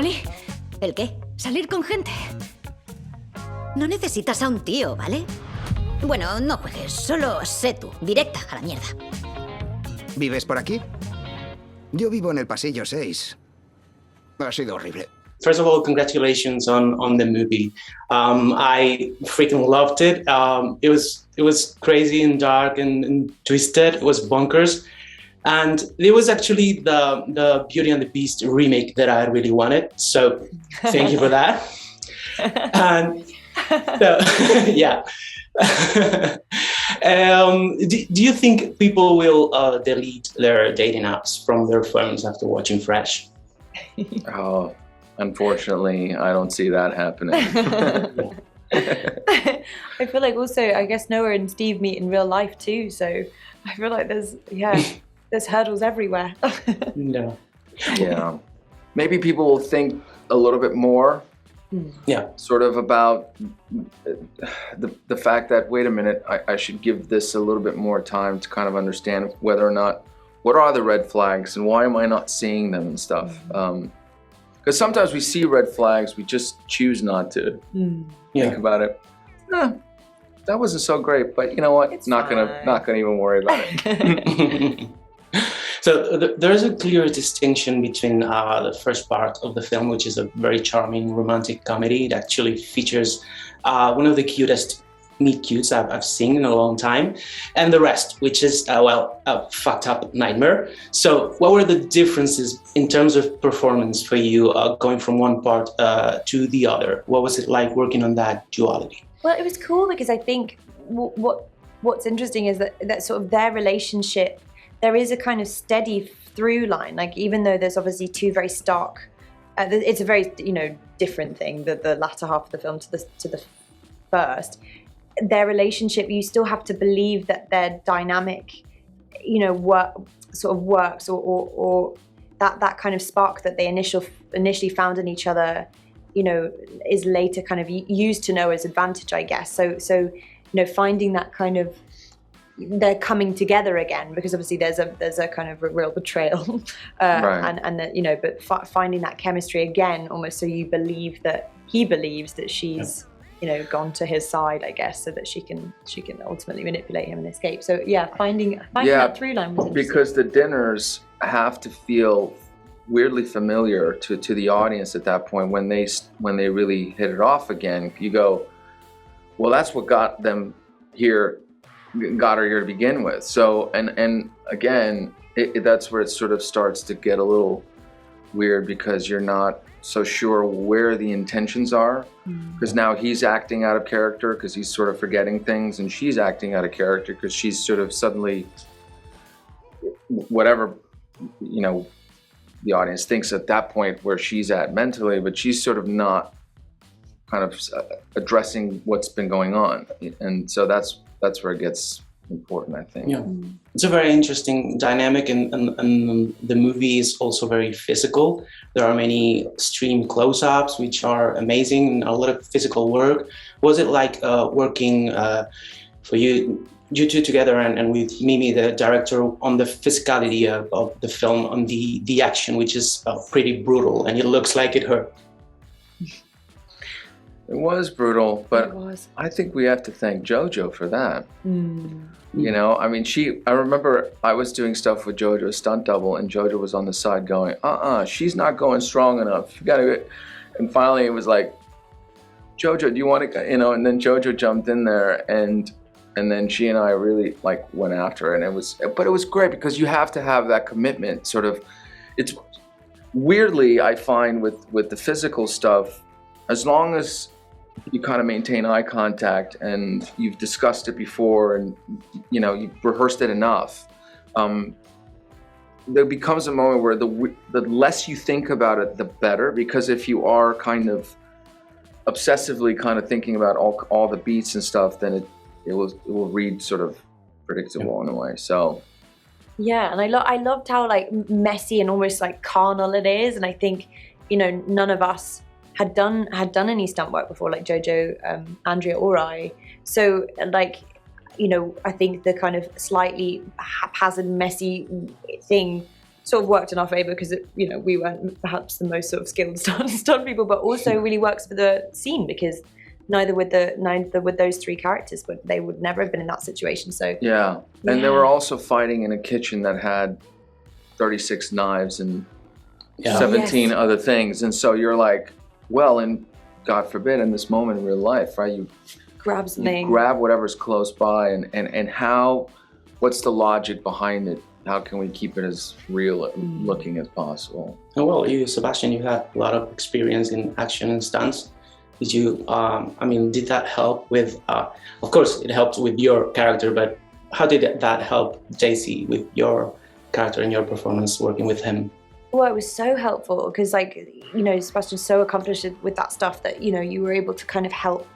Molly? ¿El qué? Salir con gente. No necesitas a un tío, ¿vale? Bueno, no juegues, solo sé tú, directa a la mierda. ¿Vives por aquí? Yo vivo en el pasillo 6. Ha sido horrible. First of all, congratulations on the movie. I freaking loved it. It was crazy and dark and twisted. It was bonkers. And it was actually the Beauty and the Beast remake that I really wanted. So thank you for that. And so, yeah. Do you think people will delete their dating apps from their phones after watching Fresh? Oh, unfortunately, I don't see that happening. I feel like also, I guess Noah and Steve meet in real life too, so I feel like there's hurdles everywhere. No. Yeah. Maybe people will think a little bit more. Yeah. Sort of about the fact that, wait a minute, I should give this a little bit more time to kind of understand whether or not, what are the red flags and why am I not seeing them and stuff. Because sometimes we see red flags, we just choose not to think about it. That wasn't so great, but you know what? It's not gonna even worry about it. So there's a clear distinction between the first part of the film, which is a very charming romantic comedy. It actually features one of the cutest meet cutes I've seen in a long time, and the rest, which is a fucked up nightmare. So what were the differences in terms of performance for you going from one part to the other? What was it like working on that duality? Well, it was cool because I think what's interesting is that sort of their relationship, there is a kind of steady through line. Like, even though there's obviously two very stark, it's a very, different thing, the latter half of the film to the first. Their relationship, you still have to believe that their dynamic, works, or that kind of spark that they initially found in each other, is later kind of used to Noah's advantage, I guess. So finding that kind of, they're coming together again, because obviously there's a kind of real betrayal, Right. and that, but finding that chemistry again, almost so you believe that he believes that she's gone to his side, I guess, so that she can ultimately manipulate him and escape. So yeah, finding that through line was interesting. Because the dinners have to feel weirdly familiar to the audience at that point. When they really hit it off again, you go, well, that's what got her here to begin with. So and again, that's where it sort of starts to get a little weird, because you're not so sure where the intentions are, because now he's acting out of character because he's sort of forgetting things, and she's acting out of character because she's sort of suddenly, whatever the audience thinks at that point where she's at mentally, but she's sort of not kind of addressing what's been going on, and so that's where it gets important, I think. Yeah, it's a very interesting dynamic, and the movie is also very physical. There are many extreme close-ups which are amazing, and a lot of physical work. Was it like working for you two together and with Mimi, the director, on the physicality of the film, on the action, which is pretty brutal, and it looks like it hurt? It was brutal, but I think we have to thank JoJo for that. I mean, I remember I was doing stuff with JoJo's stunt double, and JoJo was on the side going, she's not going strong enough. You gotta, and finally it was like, JoJo, do you want to, and then JoJo jumped in there, and then she and I really went after it, and it was great, because you have to have that commitment, sort of. It's weirdly, I find with the physical stuff, as long as you kind of maintain eye contact and you've discussed it before, and you've rehearsed it enough, there becomes a moment where the less you think about it, the better, because if you are kind of obsessively kind of thinking about all the beats and stuff, then it will read sort of predictable in a way. So yeah, and I loved how messy and almost carnal it is, and I think none of us had done any stunt work before, like JoJo, Andrea, or I. So I think the kind of slightly haphazard, messy thing sort of worked in our favor because we weren't perhaps the most sort of skilled stunt people, but also really works for the scene because neither would those three characters, but they would never have been in that situation. So yeah, and they were also fighting in a kitchen that had 36 knives and 17 other things, and so you're like, well, and God forbid in this moment in real life, right? You grab something, you grab whatever's close by, and how, what's the logic behind it? How can we keep it as real looking as possible? And well, you, Sebastian, you have a lot of experience in action and stunts. Did you, did that help with, of course it helped with your character, but how did that help JC with your character and your performance working with him? Well, it was so helpful because Sebastian's so accomplished with that stuff that, you were able to kind of help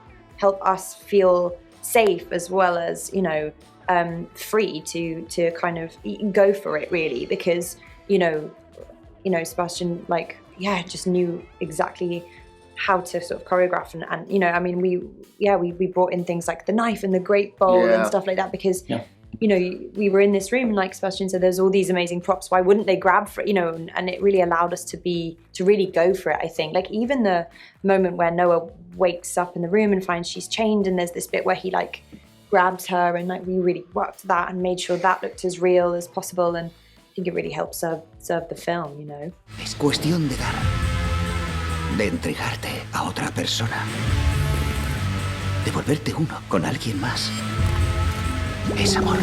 us feel safe as well as, free to kind of go for it really, because Sebastian just knew exactly how to sort of choreograph and we brought in things like the knife and the grape bowl and stuff like that because we were in this room and like Sebastian said, there's all these amazing props, why wouldn't they grab for it, and it really allowed us to really go for it. I think like even the moment where Noah wakes up in the room and finds she's chained, and there's this bit where he like grabs her, and like we really worked that and made sure that looked as real as possible, and I think it really helped serve the film, Es cuestión de dar, de entregarte a otra persona, de volverte uno con alguien más. Es amor.